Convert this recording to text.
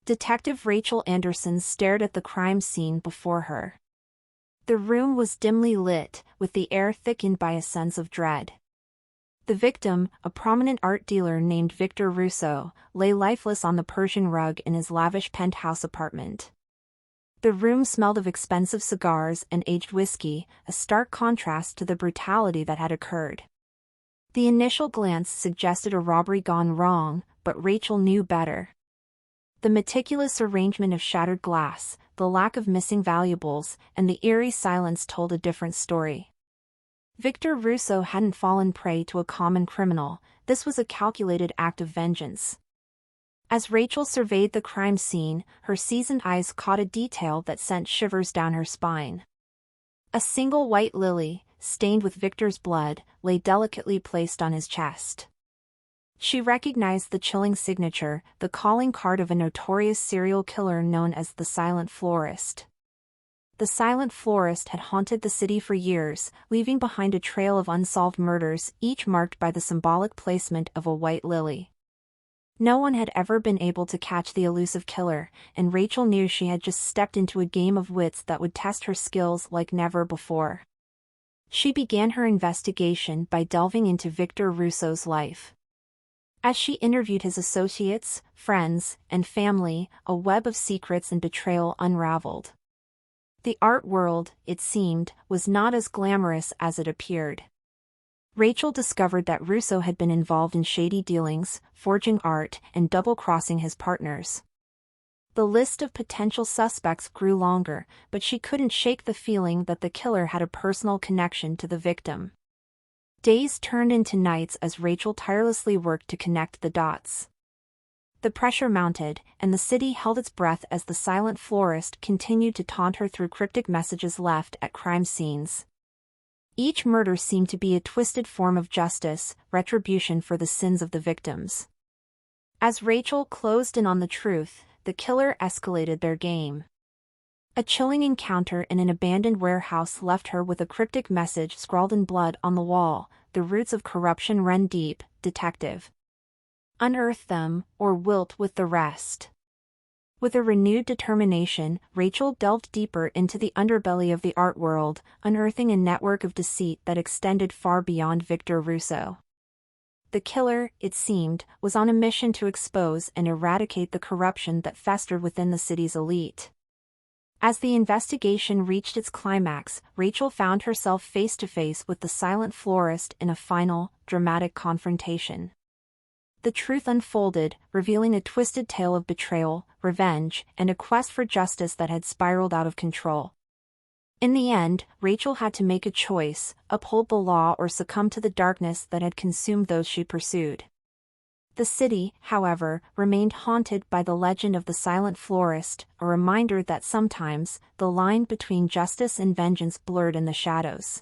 Detective Rachel Anderson stared at the crime scene before her. The room was dimly lit, with the air thickened by a sense of dread. The victim, a prominent art dealer named Victor Russo, lay lifeless on the Persian rug in his lavish penthouse apartment. The room smelled of expensive cigars and aged whiskey, a stark contrast to the brutality that had occurred. The initial glance suggested a robbery gone wrong, but Rachel knew better. The meticulous arrangement of shattered glass, the lack of missing valuables, and the eerie silence told a different story. Victor Russo hadn't fallen prey to a common criminal. This was a calculated act of vengeance. As Rachel surveyed the crime scene, her seasoned eyes caught a detail that sent shivers down her spine. A single white lily, stained with Victor's blood, lay delicately placed on his chest. She recognized the chilling signature, the calling card of a notorious serial killer known as the Silent Florist. The Silent Florist had haunted the city for years, leaving behind a trail of unsolved murders, each marked by the symbolic placement of a white lily. No one had ever been able to catch the elusive killer, and Rachel knew she had just stepped into a game of wits that would test her skills like never before. She began her investigation by delving into Victor Russo's life. As she interviewed his associates, friends, and family, a web of secrets and betrayal unraveled. The art world, it seemed, was not as glamorous as it appeared. Rachel discovered that Russo had been involved in shady dealings, forging art, and double-crossing his partners. The list of potential suspects grew longer, but she couldn't shake the feeling that the killer had a personal connection to the victim. Days turned into nights as Rachel tirelessly worked to connect the dots. The pressure mounted, and the city held its breath as the Silent Florist continued to taunt her through cryptic messages left at crime scenes. Each murder seemed to be a twisted form of justice, retribution for the sins of the victims. As Rachel closed in on the truth, the killer escalated their game. A chilling encounter in an abandoned warehouse left her with a cryptic message scrawled in blood on the wall: "The roots of corruption run deep, detective. Unearth them, or wilt with the rest." With a renewed determination, Rachel delved deeper into the underbelly of the art world, unearthing a network of deceit that extended far beyond Victor Russo. The killer, it seemed, was on a mission to expose and eradicate the corruption that festered within the city's elite. As the investigation reached its climax, Rachel found herself face to face with the Silent Florist in a final, dramatic confrontation. The truth unfolded, revealing a twisted tale of betrayal, revenge, and a quest for justice that had spiraled out of control. In the end, Rachel had to make a choice: uphold the law or succumb to the darkness that had consumed those she pursued. The city, however, remained haunted by the legend of the Silent Florist, a reminder that sometimes, the line between justice and vengeance blurred in the shadows.